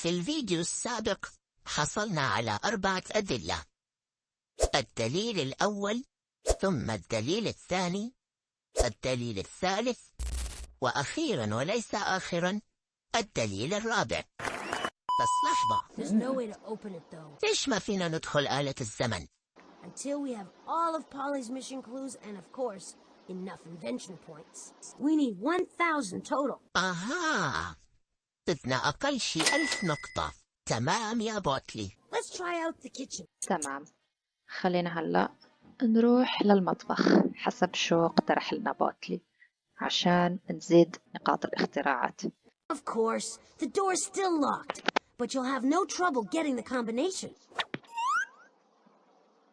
في الفيديو السابق حصلنا على 4 أدلة: الدليل الأول، ثم الدليل الثاني، الدليل الثالث، وأخيرا وليس آخرا الدليل الرابع. بس لحظة، ليش ما فينا ندخل آلة الزمن؟ Until we have all of Polly's mission clues and, of course, enough invention points. We need 1,000 total. بدنا أقل شي 1000 نقطة. تمام يا بوتلي. Let's try out the kitchen. تمام، خلينا هلأ نروح للمطبخ حسب شو اقترح لنا بوتلي عشان نزيد نقاط الاختراعات. Of course, the door's still locked, but you'll have no trouble getting the combination.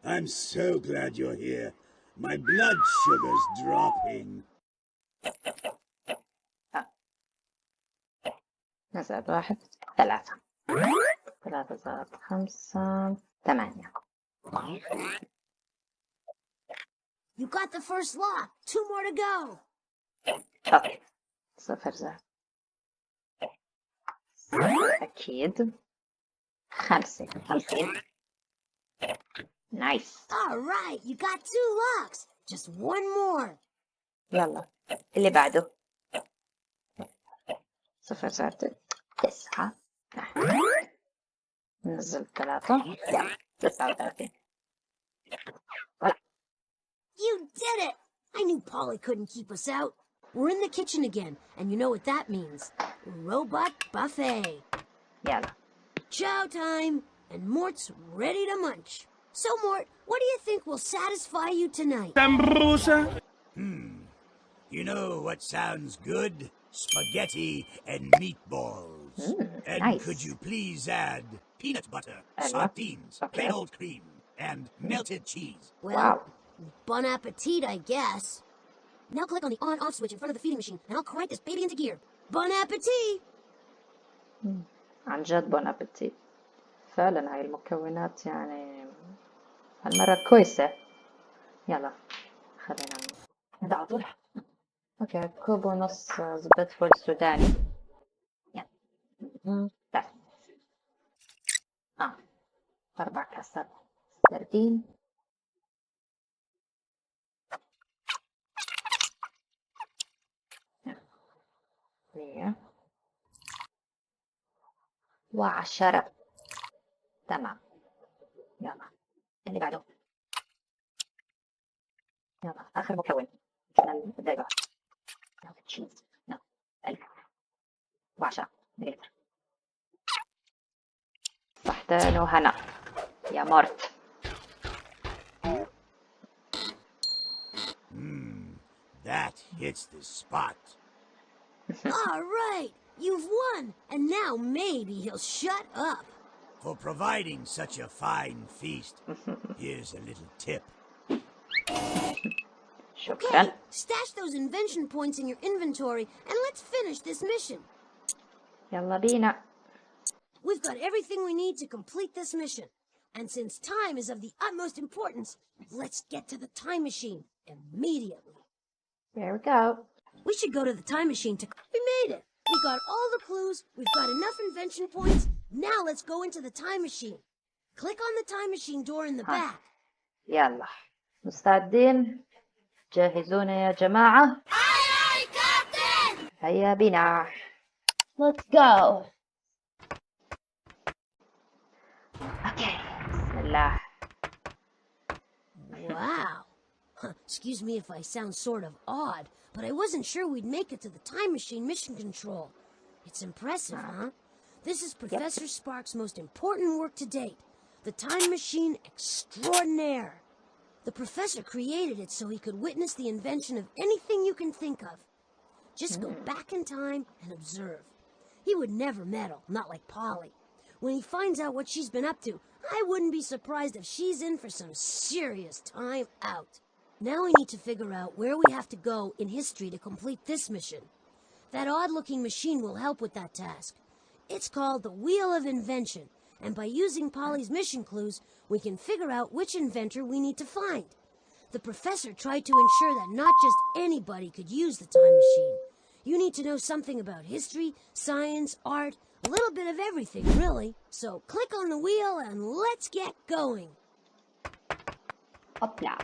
I'm so glad you're here. My blood sugar's dropping. زائد 1 3 3 زائد 5 8. You got the first lock. 2 more to go. شاطر. 0 زائد أكيد 5. Nice. All right, you got 2 locks. Just 1 more. يلا اللي بعده. 0 زائد 9. ننزل 3. يلا 39. You did it! I knew Polly couldn't keep us out. We're in the kitchen again, and you know what that means. Robot buffet. يلا. Chow time, and Mort's ready to munch. So, Mort, what do you think will satisfy you tonight? You know what sounds good? Spaghetti and meatballs. And nice. could you please add peanut butter, sardines, plain old cream, and melted cheese? Well, Wow. bon appetit, I guess. Now click on the on-off switch in front of the feeding machine, and I'll crank this baby into gear. Bon appetit! عن جد بون أبيتي. فعلا هاي المكونات يعني هالمرة كويسة. يلا خلينا نبدأ على طول. اوكي، كوب ونص زبدة فول سوداني. يلا. بس 4 كاسات سردين. يلا. 10. تمام. يلا اللي بعده. يلا آخر مكون. نبدأ بقى. تشيز. يلا 1000 مليلتر. صحتين وهنا يا مرت. That hits the spot. All right, you've won, and now maybe he'll shut up. For providing such a fine feast, here's a little tip. شكرا. Okay, stash those invention points in your inventory, and let's finish this mission. يلا بينا. We've got everything we need to complete this mission. And since time is of the utmost importance, let's get to the time machine immediately. Here we go. We should go to the time machine to... We made it! We got all the clues, we've got enough invention points. Now let's go into the time machine. Click on the time machine door in the back. يلا مستعدين؟ جاهزون يا جماعة؟ Aye, aye, Captain! هيا بنا. Let's go. Okay. بسم الله. Wow. Excuse me if I sound sort of odd, but I wasn't sure we'd make it to the time machine mission control. It's impressive, huh? This is Professor Spark's most important work to date. The time machine extraordinaire. The professor created it so he could witness the invention of anything you can think of. Just go back in time and observe. He would never meddle, not like Polly. When he finds out what she's been up to, I wouldn't be surprised if she's in for some serious time out. Now we need to figure out where we have to go in history to complete this mission. That odd-looking machine will help with that task. It's called the Wheel of Invention, and by using Polly's mission clues, we can figure out which inventor we need to find. The professor tried to ensure that not just anybody could use the time machine. You need to know something about history, science, art, A little bit of everything, really. So click on the wheel and let's get going. اطلع.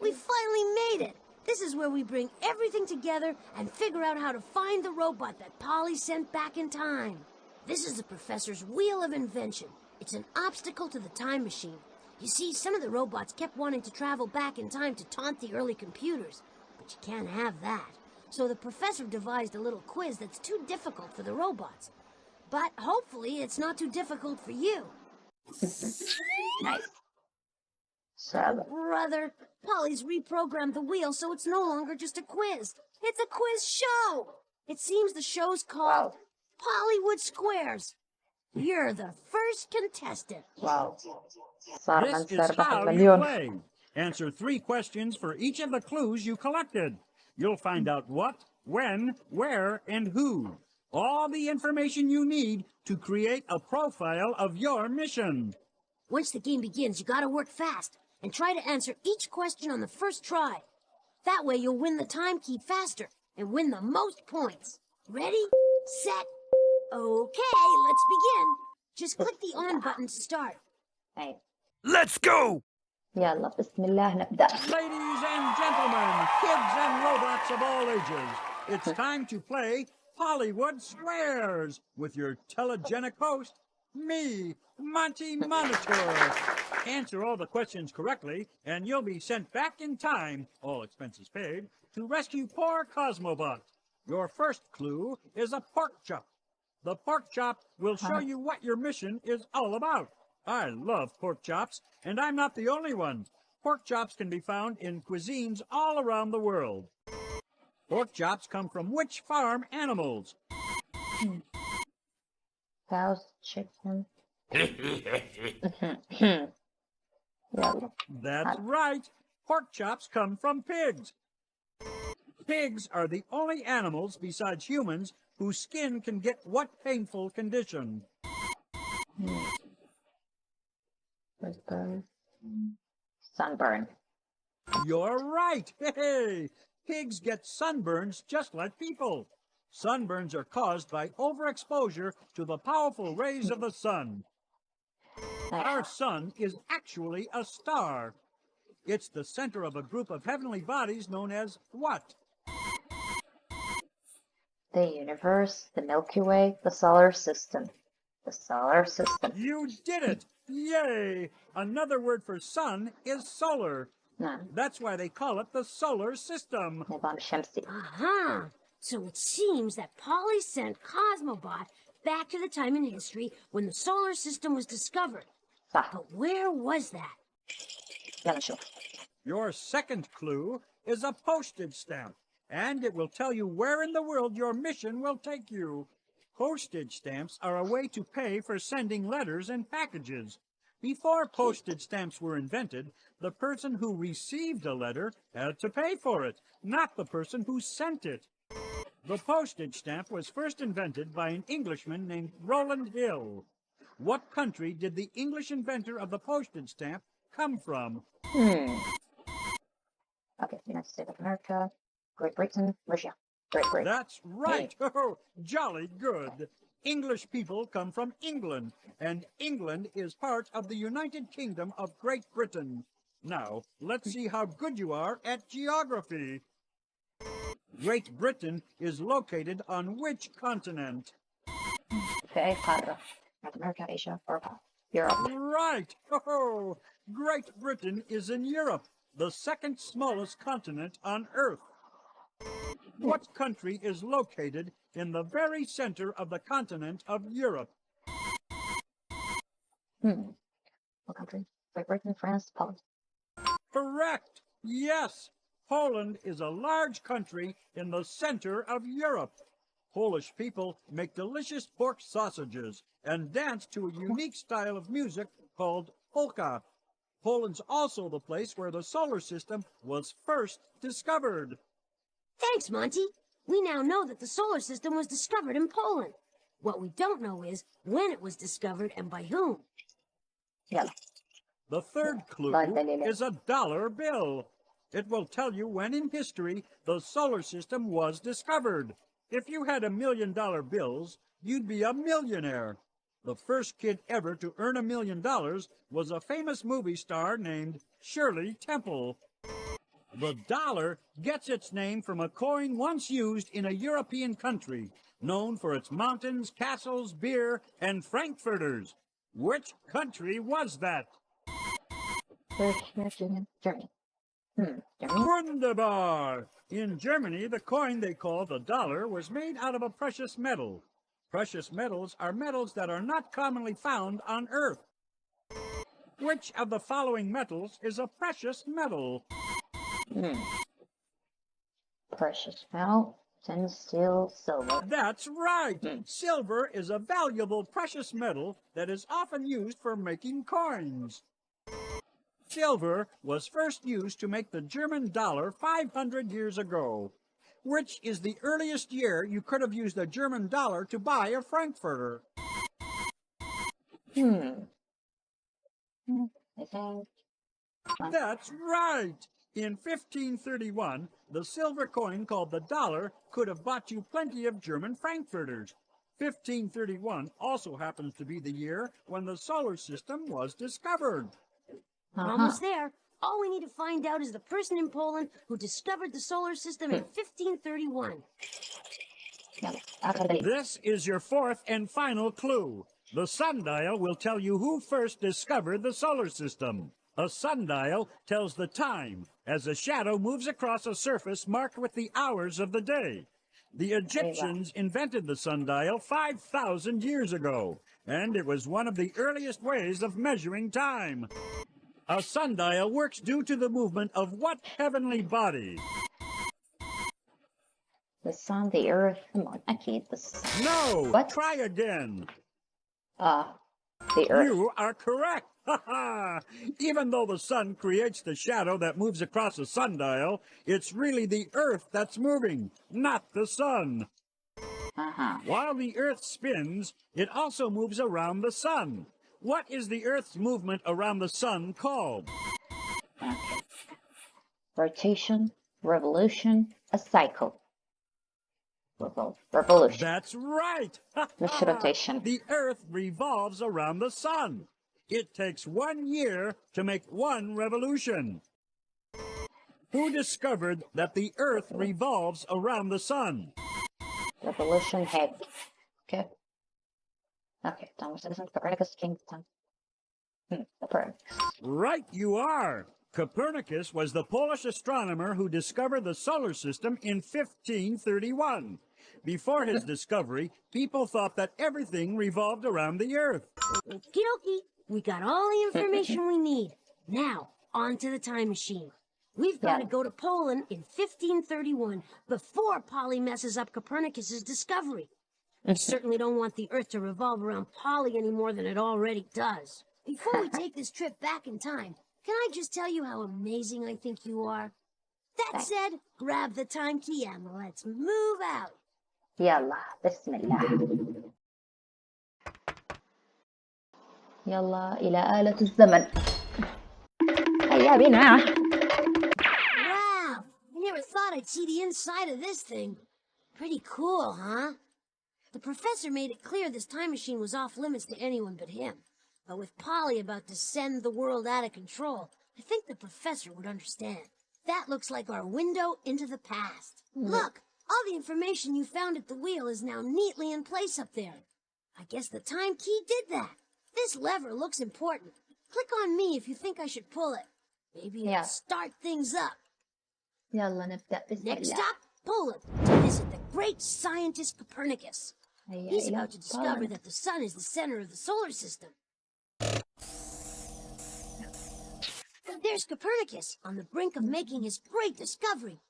We finally made it. This is where we bring everything together and figure out how to find the robot that Polly sent back in time. This is the professor's wheel of invention. It's an obstacle to the time machine. You see, some of the robots kept wanting to travel back in time to taunt the early computers, but you can't have that. So the professor devised a little quiz that's too difficult for the robots. But hopefully it's not too difficult for you. Nice. Oh, brother, Polly's reprogrammed the wheel so it's no longer just a quiz. It's a quiz show. It seems the show's called Pollywood Squares. You're the first contestant. Wow. صار This is نربح how you المليون. play. Answer 3 questions for each of the clues you collected. You'll find out what, when, where, and who. All the information you need to create a profile of your mission. Once the game begins, you gotta work fast and try to answer each question on the first try. That way you'll win the time key faster and win the most points. Ready, set, okay, let's begin. Just click the on button to start. أي. Let's go! يلا بسم الله نبدأ. Ladies and gentlemen, kids and robots of all ages, it's time to play Pollywood Squares with your telegenic host, me, Monty Monitor. Answer all the questions correctly, and you'll be sent back in time, all expenses paid, to rescue poor Cosmobot. Your first clue is a pork chop. The pork chop will show you what your mission is all about. I love pork chops, and I'm not the only one. Pork chops can be found in cuisines all around the world. Pork chops come from which farm animals? Cows, chicken. يلا. That's right. Pork chops come from pigs. Pigs are the only animals besides humans whose skin can get what painful condition? Sunburn. You're right. Hey, pigs get sunburns just like people. Sunburns are caused by overexposure to the powerful rays of the sun. Our sun is actually a star. It's the center of a group of heavenly bodies known as what? The universe, the Milky Way, the solar system. The solar system. You did it! Yay! Another word for sun is solar. نعم. That's why they call it the solar system. نظام شمسي. Uh-huh. So it seems that Polly sent Cosmobot back to the time in history when the solar system was discovered. صح. But where was that? يلا نشوف. Your second clue is a postage stamp, and it will tell you where in the world your mission will take you. Postage stamps are a way to pay for sending letters and packages. Before postage stamps were invented, the person who received a letter had to pay for it, not the person who sent it. The postage stamp was first invented by an Englishman named Rowland Hill. What country did the English inventor of the postage stamp come from? Okay, United States of America, Great Britain, Russia. Great Britain. That's right. Oh, jolly good. English people come from England, and England is part of the United Kingdom of Great Britain. Now, let's see how good you are at geography. Great Britain is located on which continent? في أي قارة؟ North America, Asia, Europa, Europe. Right. Oh, Great Britain is in Europe, the second smallest continent on Earth. What country is located in the very center of the continent of Europe? What country? Great Britain, France, Poland. Correct. Yes. Poland is a large country in the center of Europe. Polish people make delicious pork sausages and dance to a unique style of music called polka. Poland's also the place where the solar system was first discovered. Thanks, Monty. We now know that the solar system was discovered in Poland. What we don't know is when it was discovered and by whom. يلا. The third clue is a dollar bill. It will tell you when in history the solar system was discovered. If you had $1 million bills, you'd be a millionaire. The first kid ever to earn $1 million was a famous movie star named Shirley Temple. The dollar gets its name from a coin once used in a European country, known for its mountains, castles, beer, and frankfurters. Which country was that? Germany. Germany. Wunderbar! In Germany, the coin they call the dollar was made out of a precious metal. Precious metals are metals that are not commonly found on Earth. Which of the following metals is a precious metal? Precious metal, tin, steel, silver. That's right! Silver is a valuable precious metal that is often used for making coins. Silver was first used to make the German dollar 500 years ago. Which is the earliest year you could have used a German dollar to buy a frankfurter? I think... That's right! In 1531, the silver coin called the dollar could have bought you plenty of German frankfurters. 1531 also happens to be the year when the solar system was discovered. Almost there. All we need to find out is the person in Poland who discovered the solar system in 1531. This is your fourth and final clue. The sundial will tell you who first discovered the solar system. A sundial tells the time as a shadow moves across a surface marked with the hours of the day. The Egyptians invented the sundial 5,000 years ago, and it was one of the earliest ways of measuring time. A sundial works due to the movement of what heavenly body? The sun, the earth, come on, أكيد the sun. No! What? Try again. The earth. You are correct. Ha ha! Even though the sun creates the shadow that moves across a sundial, it's really the earth that's moving, not the sun. While the earth spins, it also moves around the sun. What is the earth's movement around the sun called? Rotation, revolution, a cycle. Revolution. That's right. مش rotation. The earth revolves around the sun. It takes 1 year to make one revolution. Who discovered that the earth revolves around the sun? Revolution head. Okay. Okay, Thomas Edison, Copernicus, Kingston. Copernicus. Right you are. Copernicus was the Polish astronomer who discovered the solar system in 1531. Before his discovery, people thought that everything revolved around the earth. Okie dokie. We got all the information we need. Now, on to the time machine. We've got to go to Poland in 1531 before Polly messes up Copernicus's discovery. We certainly don't want the Earth to revolve around Polly any more than it already does. Before we take this trip back in time, can I just tell you how amazing I think you are? That said, grab the time key and let's move out. يلا بسم الله. يلا إلى آلة الزمن. هيا بنا. Wow, I never thought I'd see the inside of this thing. Pretty cool, huh? The professor made it clear this time machine was off limits to anyone but him. But with Polly about to send the world out of control, I think the professor would understand. That looks like our window into the past. Look, all the information you found at the wheel is now neatly in place up there. I guess the time key did that. This lever looks important. Click on me if you think I should pull it. Maybe it'll start things up. يلا نبدأ بسم الله. Next stop, Poland, to visit the great scientist Copernicus. He's about to discover that the sun is the center of the solar system. There's Copernicus on the brink of making his great discovery.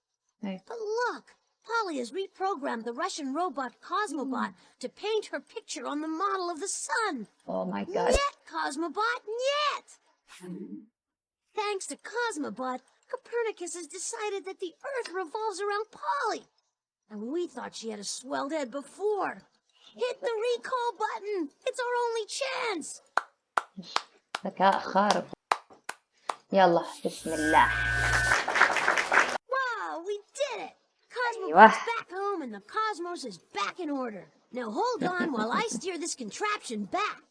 But look, Polly has reprogrammed the Russian robot Cosmobot to paint her picture on the model of the sun. Oh my God. Nyet, Cosmobot, nyet! Thanks to Cosmobot, Copernicus has decided that the Earth revolves around Polly. And we thought she had a swelled head before. Hit the recall button! It's our only chance! ذكاء خارق. يلا بسم الله. Wow, we did it! Robot's back home and the cosmos is back in order. Now hold on while I steer this contraption back.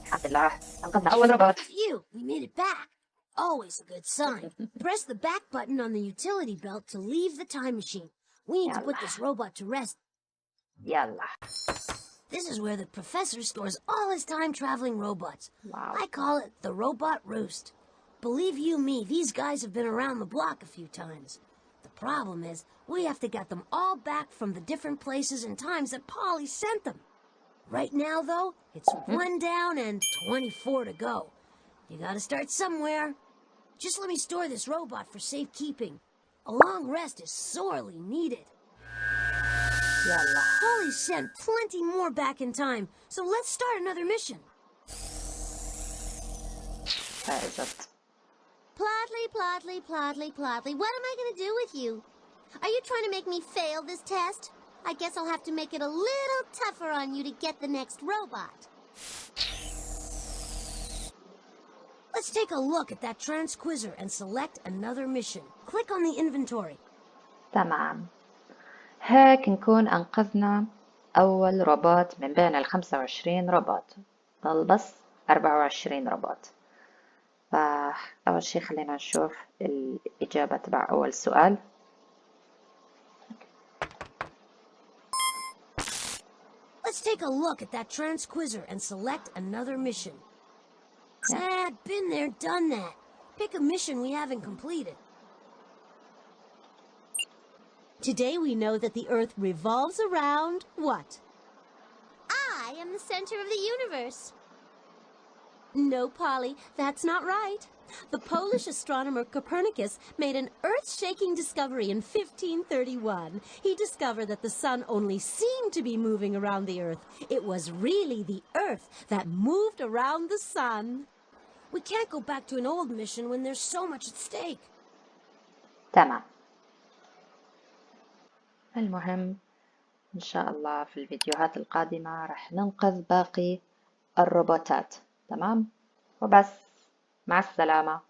الحمد لله أنقذنا أول روبوت. Phew, we made it back. Always a good sign. Press the back button on the utility belt to leave the time machine. We need to put this robot to rest. يلا. This is where the professor stores all his time-traveling robots. Wow. I call it the Robot Roost. Believe you me, these guys have been around the block a few times. The problem is, we have to get them all back from the different places and times that Polly sent them. Right now, though, it's 1 down and 24 to go. You gotta start somewhere. Just let me store this robot for safekeeping. A long rest is sorely needed. يلا. Polly sent plenty more back in time, so let's start another mission. فازت. Plotly, what am I gonna do with you? Are you trying to make me fail this test? I guess I'll have to make it a little tougher on you to get the next robot. Let's take a look at that transquizzer and select another mission. Click on the inventory. تمام. هيك نكون أنقذنا أول روبوت من بين 25 روبوت. ضل بس 24 روبوت. فأول شي خلينا نشوف الإجابة تبع أول سؤال. Let's take a look at that transquizzer and select another mission. Been there, done that. Pick a mission we haven't completed. Today we know that the Earth revolves around what? I am the center of the universe. No, Polly, that's not right. The Polish astronomer Copernicus made an earth-shaking discovery in 1531. He discovered that the sun only seemed to be moving around the Earth. It was really the Earth that moved around the sun. We can't go back to an old mission when there's so much at stake. تمام. المهم إن شاء الله في الفيديوهات القادمة رح ننقذ باقي الروبوتات. تمام؟ وبس. مع السلامة.